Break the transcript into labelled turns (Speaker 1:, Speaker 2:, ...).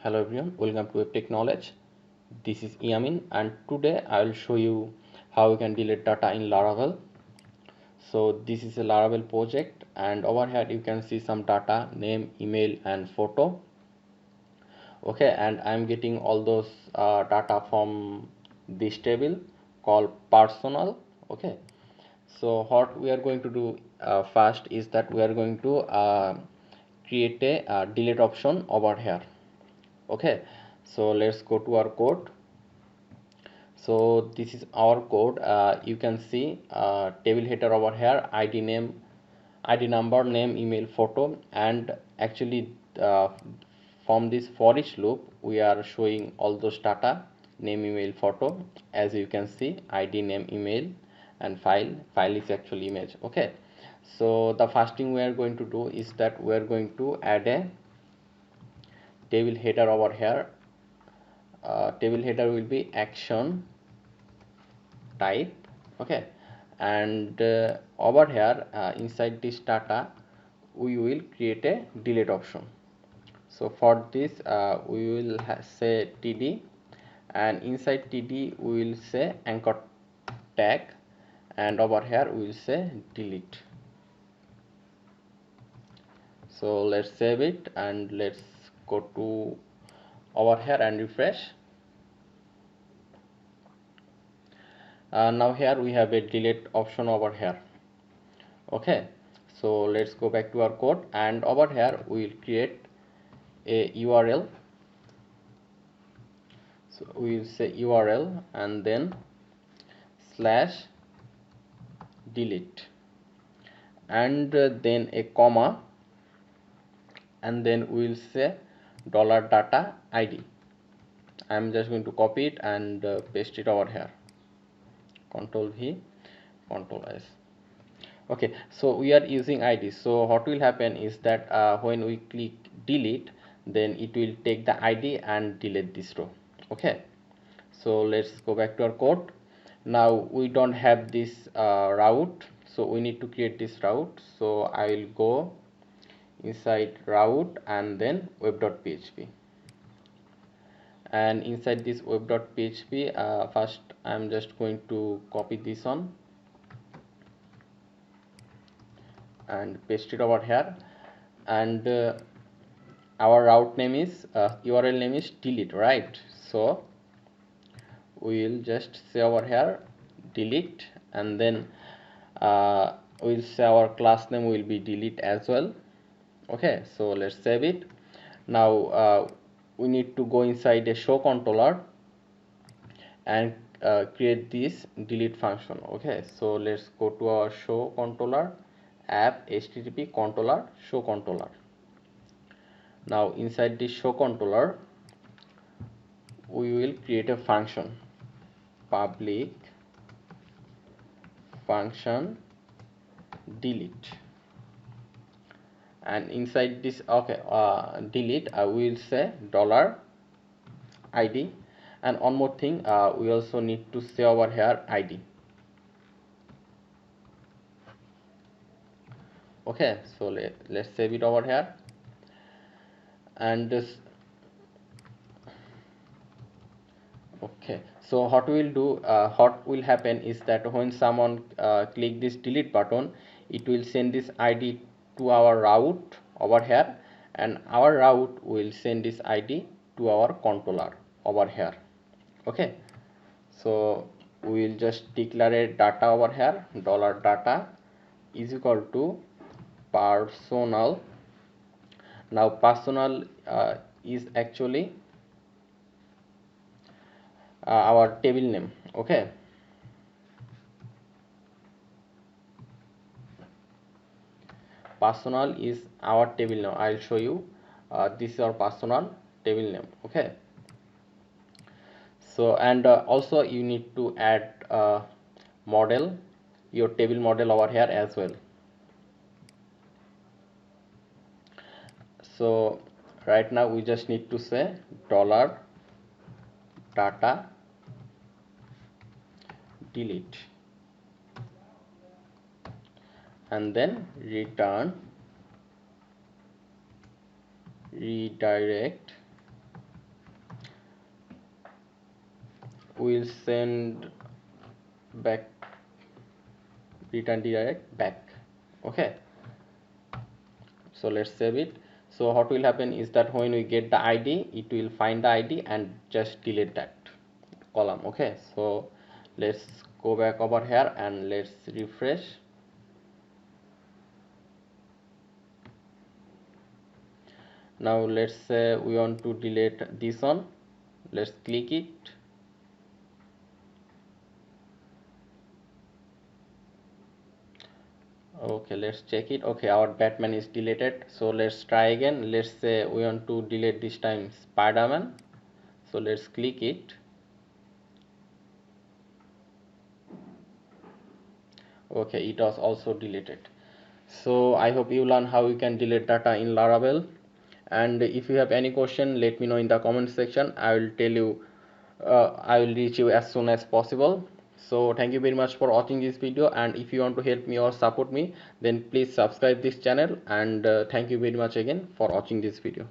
Speaker 1: Hello everyone, welcome to WebTech Knowledge. This is Yamin and today I will show you how you can delete data in Laravel. So this is a Laravel project and over here you can see some data, name, email and photo. Okay, and I'm getting all those data from this table called personal. Okay, so what we are going to do first is that we are going to create a delete option over here. Okay, so let's go to our code. So this is our code. You can see table header over here, id name, id number, name, email, photo, and actually from this for each loop we are showing all those data, name, email, photo. As you can see, id, name, email, and file is actually image. Okay, so the first thing we are going to do is that we are going to add a table header over here. Table header will be action type. Okay, and over here inside this data we will create a delete option. So for this we will say td, and inside td we will say anchor tag, and over here we will say delete. So let's save it and let's go to over here and refresh. Now here we have a delete option over here. Okay, so let's go back to our code, and over here we will create a URL. So we will say URL and then slash delete, and then a comma, and then we will say dollar data ID. I'm just going to copy it and paste it over here. Control V, Control S. Okay, so we are using id. So what will happen is that when we click delete, then it will take the id and delete this row. Okay, so let's go back to our code. Now we don't have this route, so we need to create this route. So I will go inside route and then web.php, and inside this web.php first I'm just going to copy this one and paste it over here, and our route name is URL name is delete, right? So we will just say over here delete, and then we'll say our class name will be delete as well. Okay, so let's save it. Now we need to go inside a show controller and create this delete function. Okay, so let's go to our show controller app http controller show controller. Now inside this show controller we will create a function, public function delete, and inside this delete we will say dollar id, and one more thing we also need to say over here id. Okay, so let's save it over here, and this. Okay, so what will happen is that when someone click this delete button, it will send this id to our route over here, and our route will send this id to our controller over here. Okay, so we will just declare a data over here, dollar data is equal to personal. Now personal is actually our table name. Okay, personal is our table name. I'll show you. This is our personal table name. Okay, so and also you need to add model, your table model over here as well. So right now we just need to say dollar data delete, and then return redirect will send back, return direct back. Okay, so let's save it. So what will happen is that when we get the ID, it will find the ID and just delete that column. Okay, so let's go back over here and let's refresh. Now let's say we want to delete this one. Let's click it. Okay, let's check it. Okay, our Batman is deleted. So let's try again. Let's say we want to delete this time Spider-Man. So let's click it. Okay, it was also deleted. So I hope you learn how you can delete data in Laravel. And if you have any question, let me know in the comment section. I will tell you, I will reach you as soon as possible. So thank you very much for watching this video, and if you want to help me or support me, then please subscribe this channel, and thank you very much again for watching this video.